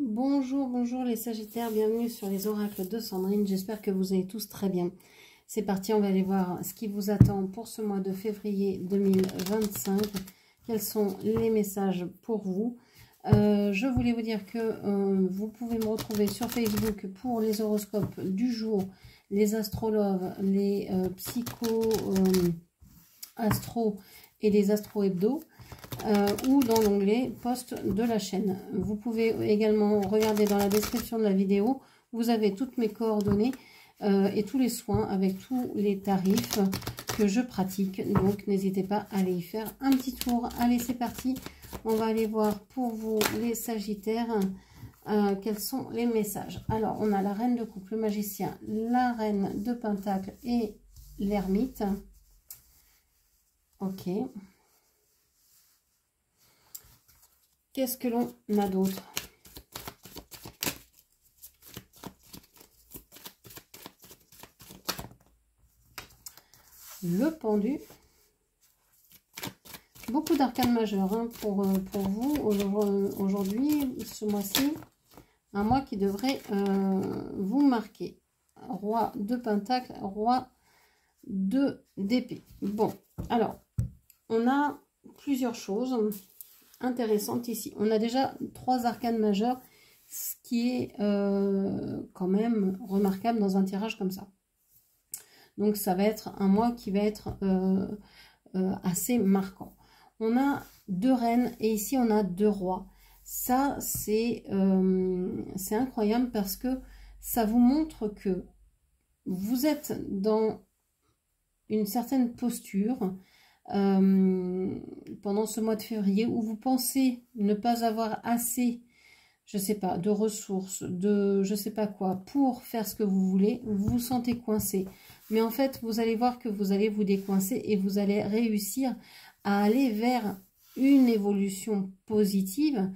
Bonjour, bonjour les Sagittaires, bienvenue sur les oracles de Sandrine, j'espère que vous allez tous très bien. C'est parti, on va aller voir ce qui vous attend pour ce mois de février 2025. Quels sont les messages pour vous? Je voulais vous dire que vous pouvez me retrouver sur Facebook pour les horoscopes du jour, les astrologues, les astro et les astro hebdo. Ou dans l'onglet post de la chaîne. Vous pouvez également regarder dans la description de la vidéo, vous avez toutes mes coordonnées et tous les soins avec tous les tarifs que je pratique. Donc n'hésitez pas à aller y faire un petit tour. Allez, c'est parti. On va aller voir pour vous les Sagittaires quels sont les messages. Alors on a la reine de coupe, le magicien, la reine de pentacle et l'ermite. Ok. Qu'est-ce que l'on a d'autre? Le pendu. Beaucoup d'arcanes majeures hein, pour vous aujourd'hui, ce mois-ci. Un mois qui devrait vous marquer. Roi de pentacle, roi de d'épée. Bon, alors, on a plusieurs choses intéressante ici. On a déjà 3 arcanes majeures, ce qui est quand même remarquable dans un tirage comme ça. Donc ça va être un mois qui va être assez marquant. On a 2 reines et ici on a 2 rois. Ça c'est incroyable parce que ça vous montre que vous êtes dans une certaine posture pendant ce mois de février où vous pensez ne pas avoir assez, je sais pas, de ressources, de je sais pas quoi, pour faire ce que vous voulez, vous vous sentez coincé. Mais en fait, vous allez voir que vous allez vous décoincer et vous allez réussir à aller vers une évolution positive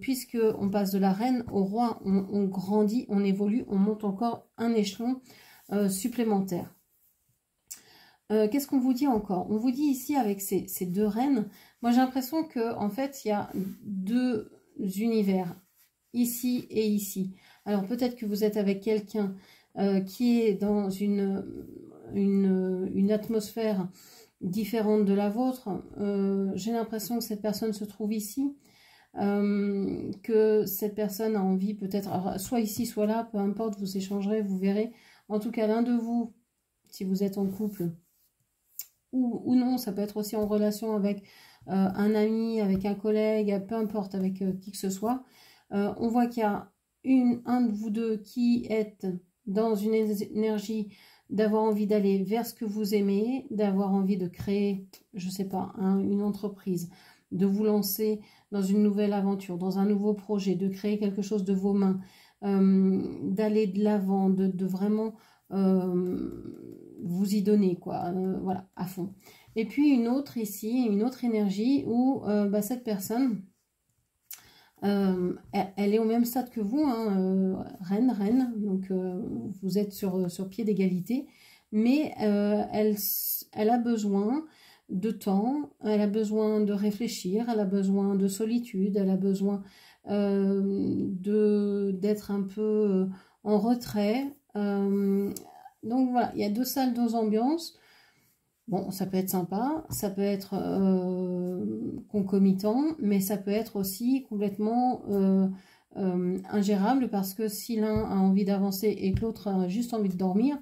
puisque on passe de la reine au roi, on grandit, on évolue, on monte encore un échelon supplémentaire. Qu'est-ce qu'on vous dit encore? On vous dit ici avec ces 2 reines, moi j'ai l'impression que en fait il y a 2 univers, ici et ici. Alors peut-être que vous êtes avec quelqu'un qui est dans une atmosphère différente de la vôtre. J'ai l'impression que cette personne se trouve ici, que cette personne a envie peut-être, soit ici soit là, peu importe, vous échangerez, vous verrez. En tout cas l'un de vous, si vous êtes en couple, ou non, ça peut être aussi en relation avec un ami, avec un collègue, peu importe, avec qui que ce soit. On voit qu'il y a un de vous deux qui est dans une énergie d'avoir envie d'aller vers ce que vous aimez, d'avoir envie de créer, je sais pas, une entreprise, de vous lancer dans une nouvelle aventure, dans un nouveau projet, de créer quelque chose de vos mains, d'aller de l'avant, de vraiment vous y donner, quoi, voilà, à fond. Et puis une autre ici, une autre énergie où cette personne, elle est au même stade que vous, hein, reine, donc vous êtes sur pied d'égalité, mais elle a besoin de temps, elle a besoin de réfléchir, elle a besoin de solitude, elle a besoin d'être un peu en retrait. Donc voilà, il y a 2 salles, 2 ambiances. Bon, ça peut être sympa, ça peut être concomitant, mais ça peut être aussi complètement ingérable parce que si l'un a envie d'avancer et que l'autre a juste envie de dormir,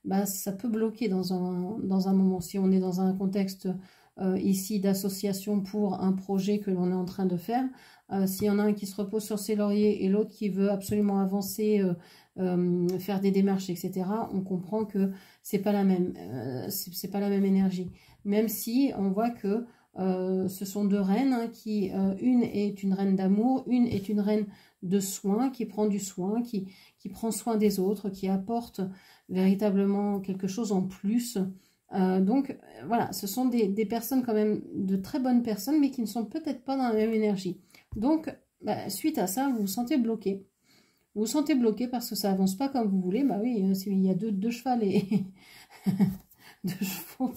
bah, ça peut bloquer dans un moment. Si on est dans un contexte ici d'association pour un projet que l'on est en train de faire, s'il y en a un qui se repose sur ses lauriers et l'autre qui veut absolument avancer, faire des démarches, etc., on comprend que c'est pas la même, c'est pas la même énergie. Même si on voit que ce sont 2 reines hein, qui, une est une reine d'amour, une est une reine de soin, qui prend du soin, qui prend soin des autres, qui apporte véritablement quelque chose en plus. Donc voilà, ce sont des personnes quand même, de très bonnes personnes, mais qui ne sont peut-être pas dans la même énergie. Donc, suite à ça, vous vous sentez bloqué. Vous vous sentez bloqué parce que ça avance pas comme vous voulez. Bah oui, il y a deux chevaux et 2 chevaux,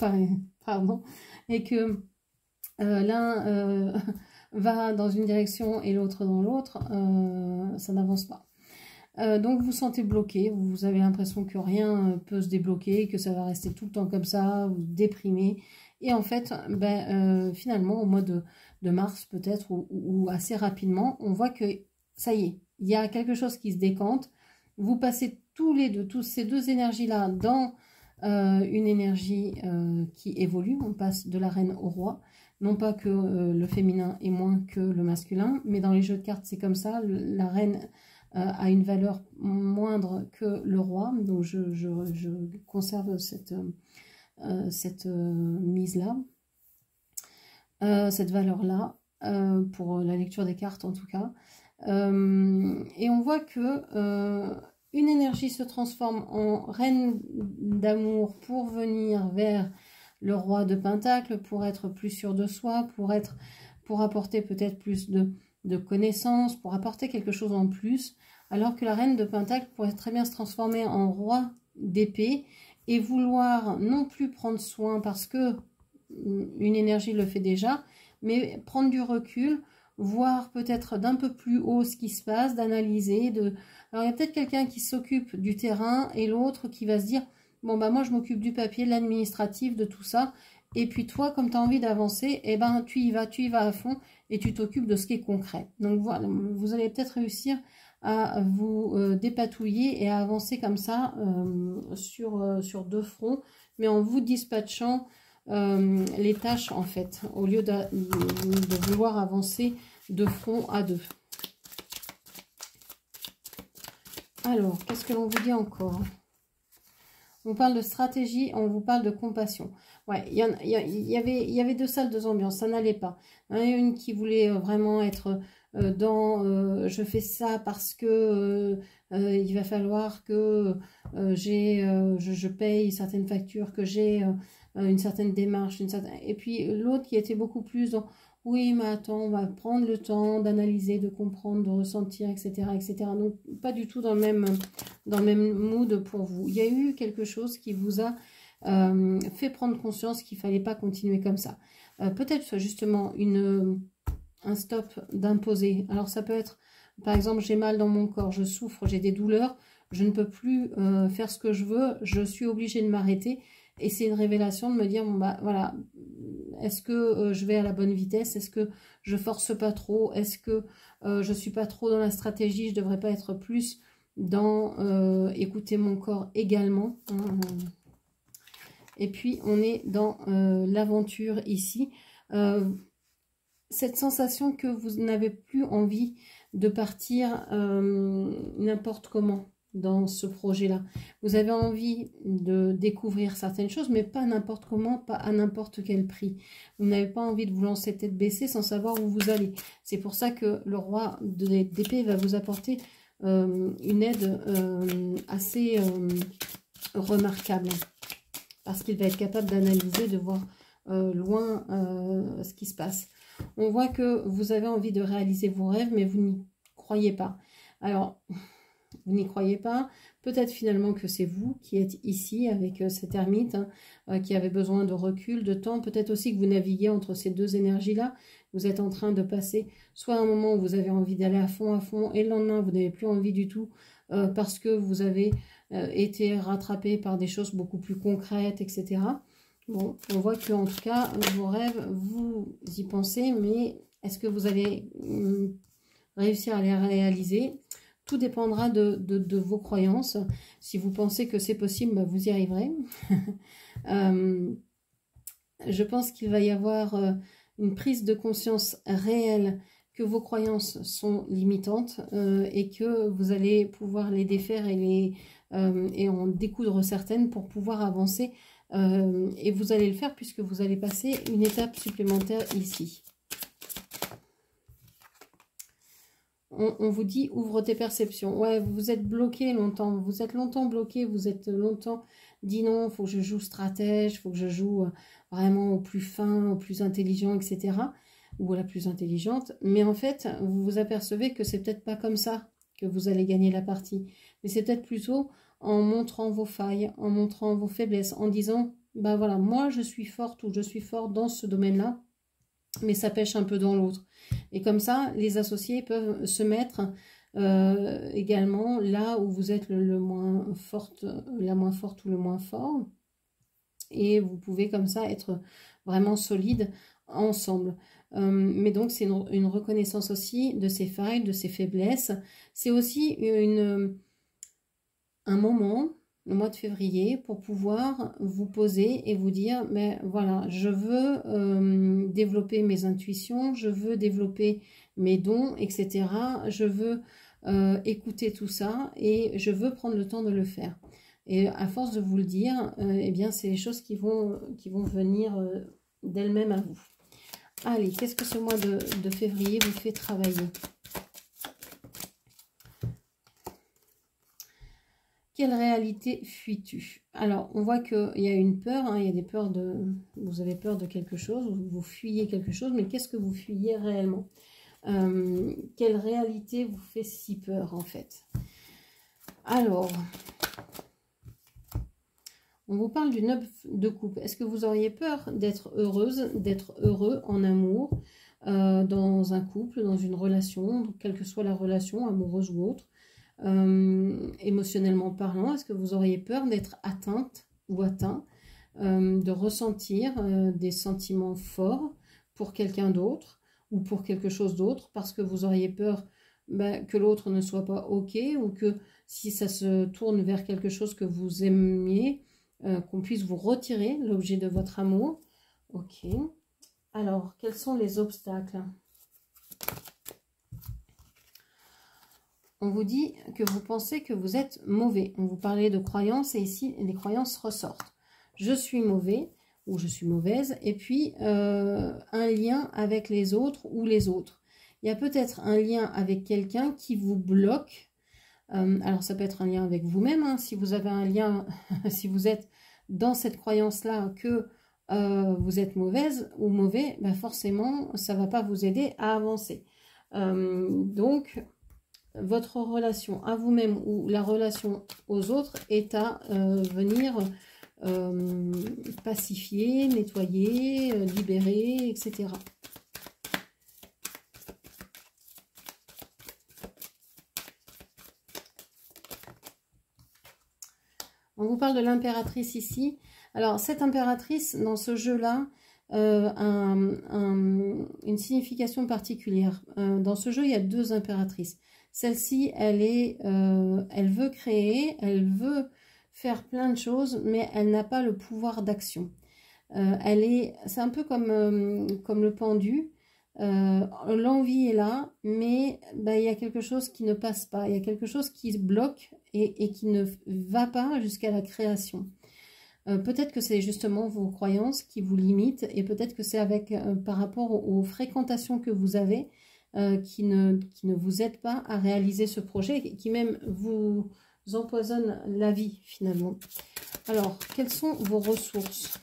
pardon, et que l'un va dans une direction et l'autre dans l'autre, ça n'avance pas. Donc vous sentez bloqué, vous avez l'impression que rien peut se débloquer, que ça va rester tout le temps comme ça, vous déprimez. Et en fait, finalement, au mois de mars peut-être, ou assez rapidement, on voit que ça y est, il y a quelque chose qui se décante. Vous passez tous ces deux énergies-là dans une énergie qui évolue. On passe de la reine au roi. Non pas que le féminin est moins que le masculin, mais dans les jeux de cartes, c'est comme ça. La reine a une valeur moindre que le roi. Donc, je conserve cette mise-là, cette valeur-là, pour la lecture des cartes en tout cas. Et on voit que une énergie se transforme en reine d'amour pour venir vers le roi de Pentacle, pour être plus sûr de soi, pour apporter peut-être plus de connaissances, pour apporter quelque chose en plus, alors que la reine de Pentacle pourrait très bien se transformer en roi d'épée et vouloir non plus prendre soin parce que une énergie le fait déjà, mais prendre du recul, voir peut-être d'un peu plus haut ce qui se passe, d'analyser. Alors il y a peut-être quelqu'un qui s'occupe du terrain et l'autre qui va se dire, bon bah moi je m'occupe du papier, de l'administratif, de tout ça, et puis toi comme tu as envie d'avancer, eh ben tu y vas à fond et tu t'occupes de ce qui est concret. Donc voilà, vous allez peut-être réussir à vous dépatouiller et à avancer comme ça sur deux fronts, mais en vous dispatchant les tâches en fait, au lieu de vouloir avancer de front à deux. Alors, qu'est-ce que l'on vous dit encore? On parle de stratégie, on vous parle de compassion. Ouais, il y avait deux salles, deux ambiances, ça n'allait pas. Il y en a une qui voulait vraiment être dans je fais ça parce que il va falloir que je paye certaines factures, que j'ai une certaine démarche, et puis l'autre qui était beaucoup plus dans oui, mais attends, on va prendre le temps d'analyser, de comprendre, de ressentir, etc., etc. Donc, pas du tout dans le même mood pour vous. Il y a eu quelque chose qui vous a fait prendre conscience qu'il ne fallait pas continuer comme ça. Peut-être justement un stop d'imposer. Alors, ça peut être, par exemple, j'ai mal dans mon corps, je souffre, j'ai des douleurs, je ne peux plus faire ce que je veux, je suis obligée de m'arrêter. Et c'est une révélation de me dire, bon bah voilà, est-ce que je vais à la bonne vitesse? Est-ce que je force pas trop? Est-ce que je suis pas trop dans la stratégie? Je devrais pas être plus dans écouter mon corps également. Et puis on est dans l'aventure ici. Cette sensation que vous n'avez plus envie de partir n'importe comment dans ce projet-là. Vous avez envie de découvrir certaines choses, mais pas n'importe comment, pas à n'importe quel prix. Vous n'avez pas envie de vous lancer tête baissée sans savoir où vous allez. C'est pour ça que le roi d'épée va vous apporter une aide assez remarquable, parce qu'il va être capable d'analyser, de voir loin ce qui se passe. On voit que vous avez envie de réaliser vos rêves, mais vous n'y croyez pas. Alors, vous n'y croyez pas. Peut-être finalement que c'est vous qui êtes ici avec cet ermite qui avait besoin de recul, de temps. Peut-être aussi que vous naviguez entre ces deux énergies-là. Vous êtes en train de passer soit un moment où vous avez envie d'aller à fond, et le lendemain, vous n'avez plus envie du tout parce que vous avez été rattrapé par des choses beaucoup plus concrètes, etc. Bon, on voit que en tout cas, vos rêves, vous y pensez, mais est-ce que vous allez réussir à les réaliser? Tout dépendra de vos croyances. Si vous pensez que c'est possible, bah vous y arriverez. Je pense qu'il va y avoir une prise de conscience réelle que vos croyances sont limitantes et que vous allez pouvoir les défaire et en découdre certaines pour pouvoir avancer. Et vous allez le faire puisque vous allez passer une étape supplémentaire ici. On vous dit, ouvre tes perceptions. Ouais, vous êtes bloqué longtemps. Vous êtes longtemps bloqué. Vous êtes longtemps dit non, il faut que je joue stratège, il faut que je joue vraiment au plus fin, au plus intelligent, etc. Ou à la plus intelligente. Mais en fait, vous vous apercevez que c'est peut-être pas comme ça que vous allez gagner la partie. Mais c'est peut-être plutôt en montrant vos failles, en montrant vos faiblesses, en disant, bah voilà, moi je suis forte ou je suis fort dans ce domaine-là. mais ça pêche un peu dans l'autre. Et comme ça, les associés peuvent se mettre également là où vous êtes la moins forte ou le moins fort. Et vous pouvez comme ça être vraiment solide ensemble. Mais donc c'est une reconnaissance aussi de ses failles, de ses faiblesses. C'est aussi un moment, le mois de février, pour pouvoir vous poser et vous dire, mais voilà, je veux développer mes intuitions, je veux développer mes dons, etc. Je veux écouter tout ça et je veux prendre le temps de le faire. Et à force de vous le dire, eh bien, c'est les choses qui vont venir d'elles-mêmes à vous. Allez, qu'est-ce que ce mois de février vous fait travailler? Quelle réalité fuis-tu? Alors, on voit qu'il y a une peur, hein, il y a des peurs vous avez peur de quelque chose, vous fuyez quelque chose, mais qu'est-ce que vous fuyez réellement? Quelle réalité vous fait si peur, en fait? Alors, on vous parle du 9 de coupe. Est-ce que vous auriez peur d'être heureuse, d'être heureux en amour, dans un couple, dans une relation, quelle que soit la relation, amoureuse ou autre, émotionnellement parlant? Est-ce que vous auriez peur d'être atteinte ou atteint, de ressentir des sentiments forts pour quelqu'un d'autre ou pour quelque chose d'autre, parce que vous auriez peur que l'autre ne soit pas OK, ou que si ça se tourne vers quelque chose que vous aimiez, qu'on puisse vous retirer l'objet de votre amour? Ok. Alors, quels sont les obstacles? On vous dit que vous pensez que vous êtes mauvais. On vous parlait de croyances et ici, les croyances ressortent. Je suis mauvais ou je suis mauvaise. Et puis, un lien avec les autres ou les autres. Il y a peut-être un lien avec quelqu'un qui vous bloque. Alors, ça peut être un lien avec vous-même. Hein, si vous avez un lien, si vous êtes dans cette croyance-là que vous êtes mauvaise ou mauvais, ben forcément, ça ne va pas vous aider à avancer. Donc, votre relation à vous-même ou la relation aux autres est à venir pacifier, nettoyer, libérer, etc. On vous parle de l'impératrice ici. Alors, cette impératrice, dans ce jeu-là, a une signification particulière. Dans ce jeu, il y a deux impératrices. Celle-ci, elle veut créer, elle veut faire plein de choses, mais elle n'a pas le pouvoir d'action. C'est un peu comme le pendu. L'envie est là, mais il y a quelque chose qui ne passe pas, il y a quelque chose qui se bloque et qui ne va pas jusqu'à la création. Peut-être que c'est justement vos croyances qui vous limitent, et peut-être que c'est par rapport aux fréquentations que vous avez qui ne vous aident pas à réaliser ce projet, qui même vous empoisonne la vie finalement. Alors, quelles sont vos ressources?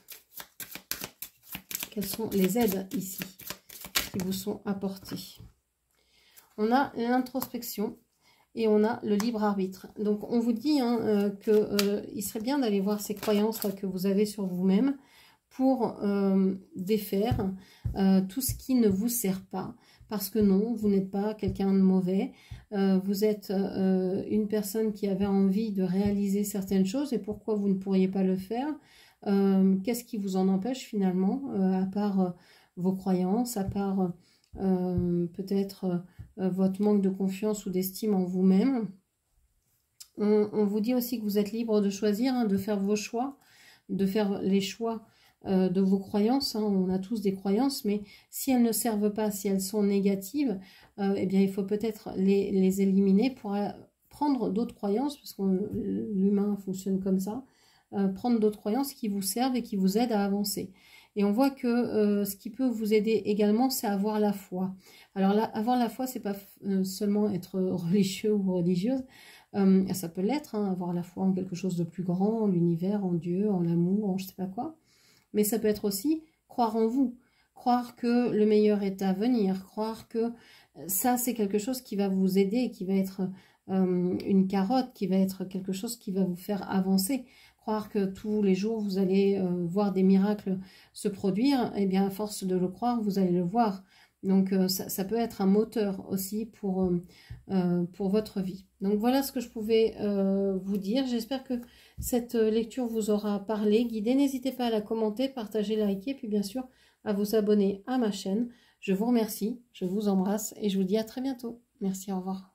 Quelles sont les aides ici qui vous sont apportées? On a l'introspection et on a le libre arbitre. Donc on vous dit qu'il serait bien d'aller voir ces croyances que vous avez sur vous-même pour défaire tout ce qui ne vous sert pas. Parce que non, vous n'êtes pas quelqu'un de mauvais. Vous êtes une personne qui avait envie de réaliser certaines choses, et pourquoi vous ne pourriez pas le faire? Qu'est-ce qui vous en empêche finalement, à part vos croyances, à part peut-être votre manque de confiance ou d'estime en vous-même? On vous dit aussi que vous êtes libre de choisir, de faire vos choix, de faire les choix de vos croyances. On a tous des croyances, mais si elles ne servent pas, si elles sont négatives, eh bien il faut peut-être les éliminer pour prendre d'autres croyances, parce que l'humain fonctionne comme ça. Prendre d'autres croyances qui vous servent et qui vous aident à avancer. Et on voit que ce qui peut vous aider également, c'est avoir la foi. Alors là, avoir la foi, c'est pas seulement être religieux ou religieuse. Ça peut l'être, avoir la foi en quelque chose de plus grand, en l'univers, en Dieu, en l'amour, en je sais pas quoi. Mais ça peut être aussi croire en vous, croire que le meilleur est à venir, croire que ça, c'est quelque chose qui va vous aider, qui va être une carotte, qui va être quelque chose qui va vous faire avancer. croire que tous les jours vous allez voir des miracles se produire, et bien à force de le croire, vous allez le voir. Donc ça peut être un moteur aussi pour votre vie. Donc voilà ce que je pouvais vous dire. J'espère que cette lecture vous aura parlé, guidé. N'hésitez pas à la commenter, partager, liker, puis bien sûr à vous abonner à ma chaîne. Je vous remercie, je vous embrasse et je vous dis à très bientôt. Merci, au revoir.